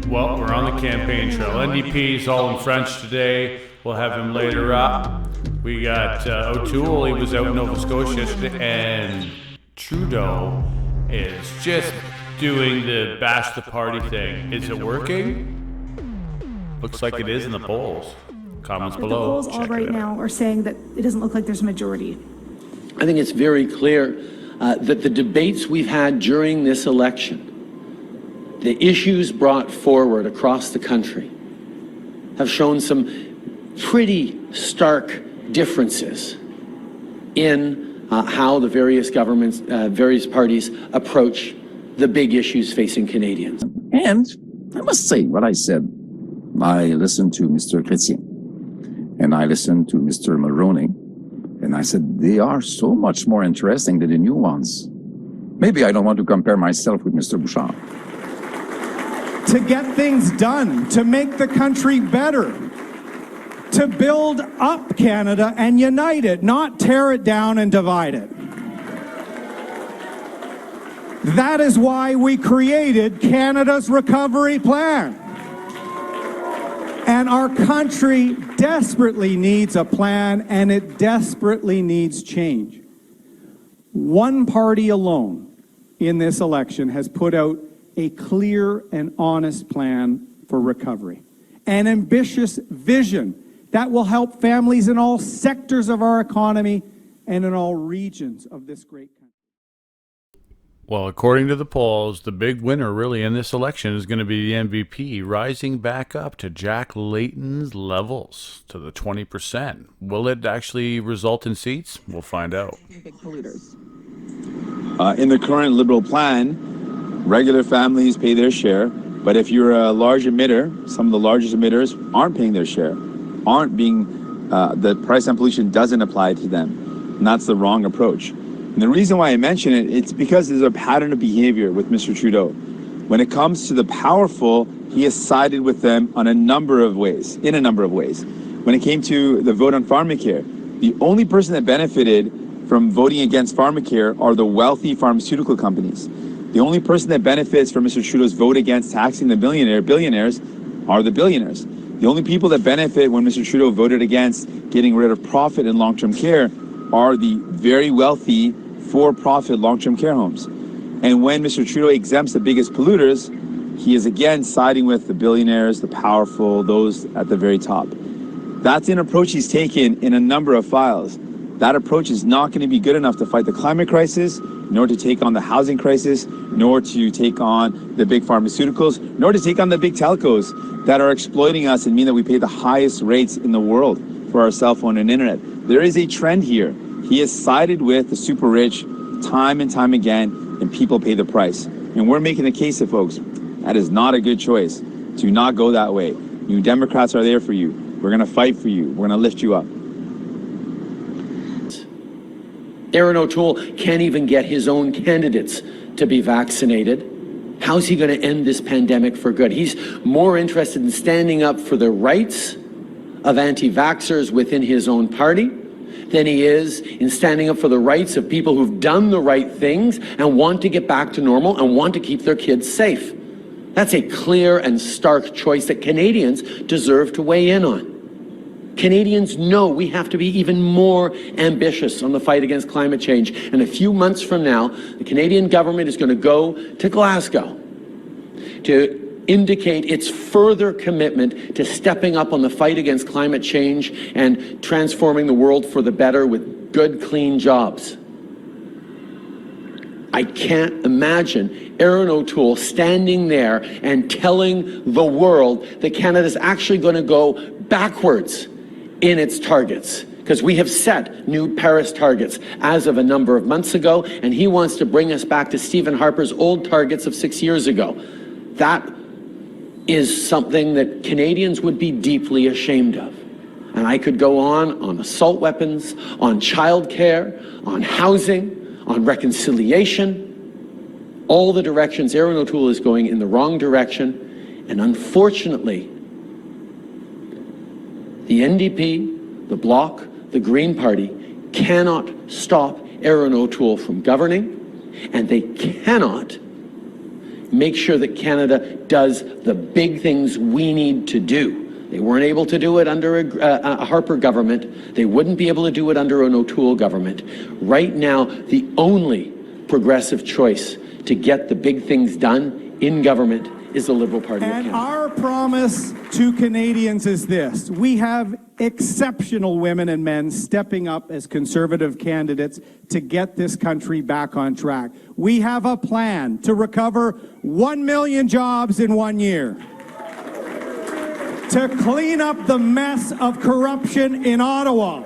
Well, we're on the campaign trail. NDP's all in French today. We'll have him later up. We got O'Toole. He was out in Nova Scotia yesterday. And Trudeau is just doing the bash the party thing. Is it working? Looks like it is in the polls. Comments But below. the polls all right now are saying that it doesn't look like there's a majority. I think it's very clear that the debates we've had during this election, the issues brought forward across the country, have shown some pretty stark differences in how the various governments, various parties approach the big issues facing Canadians. And I must say what I said. I listened to Mr. Chrétien and I listened to Mr. Mulroney, and I said, they are so much more interesting than the new ones. Maybe I don't want to compare myself with Mr. Bouchard. To get things done, to make the country better, to build up Canada and unite it, not tear it down and divide it. That is why we created Canada's Recovery Plan. And our country desperately needs a plan, and it desperately needs change. One party alone in this election has put out a clear and honest plan for recovery, an ambitious vision that will help families in all sectors of our economy and in all regions of this great country. Well, according to the polls, the big winner really in this election is going to be the MVP, rising back up to Jack Layton's levels, to the 20%. Will it actually result in seats? We'll find out. Big polluters. In the current Liberal plan, regular families pay their share, but if you're a large emitter, some of the largest emitters aren't paying their share, aren't being, the price on pollution doesn't apply to them, and that's the wrong approach. And the reason why I mention it, it's because there's a pattern of behavior with Mr. Trudeau. When it comes to the powerful, he has sided with them in a number of ways. When it came to the vote on pharmacare, the only person that benefited from voting against pharmacare are the wealthy pharmaceutical companies. The only person that benefits from Mr. Trudeau's vote against taxing the billionaires are the billionaires. The only people that benefit when Mr. Trudeau voted against getting rid of profit in long-term care are the very wealthy for-profit long-term care homes. And when Mr. Trudeau exempts the biggest polluters, he is again siding with the billionaires, the powerful, those at the very top. That's an approach he's taken in a number of files. That approach is not going to be good enough to fight the climate crisis, nor to take on the housing crisis, nor to take on the big pharmaceuticals, nor to take on the big telcos that are exploiting us and mean that we pay the highest rates in the world for our cell phone and internet. There is a trend here. He has sided with the super rich time and time again, and people pay the price. And we're making the case to folks, that is not a good choice. Do not go that way. You Democrats are there for you. We're going to fight for you. We're going to lift you up. Erin O'Toole can't even get his own candidates to be vaccinated. How's he going to end this pandemic for good? He's more interested in standing up for the rights of anti-vaxxers within his own party than he is in standing up for the rights of people who've done the right things and want to get back to normal and want to keep their kids safe. That's a clear and stark choice that Canadians deserve to weigh in on. Canadians know we have to be even more ambitious on the fight against climate change. And a few months from now, the Canadian government is going to go to Glasgow to indicate its further commitment to stepping up on the fight against climate change and transforming the world for the better with good, clean jobs. I can't imagine Erin O'Toole standing there and telling the world that Canada's actually going to go backwards in its targets, because we have set new Paris targets as of a number of months ago, and he wants to bring us back to Stephen Harper's old targets of 6 years ago. That is something that Canadians would be deeply ashamed of. And I could go on assault weapons, on childcare, on housing, on reconciliation, all the directions Erin O'Toole is going in the wrong direction. And unfortunately, the NDP, the Bloc, the Green Party cannot stop Erin O'Toole from governing, and they cannot make sure that Canada does the big things we need to do. They weren't able to do it under a Harper government. They wouldn't be able to do it under an O'Toole government. Right now, the only progressive choice to get the big things done in government is the Liberal Party of Canada. And our promise to Canadians is this. We have exceptional women and men stepping up as Conservative candidates to get this country back on track. We have a plan to recover 1 million jobs in 1 year, to clean up the mess of corruption in Ottawa,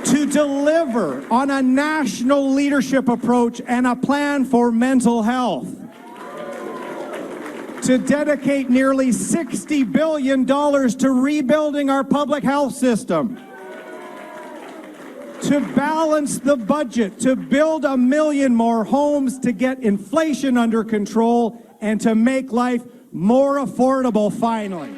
to deliver on a national leadership approach and a plan for mental health, to dedicate nearly $60 billion to rebuilding our public health system, to balance the budget, to build 1 million more homes, to get inflation under control, and to make life more affordable finally.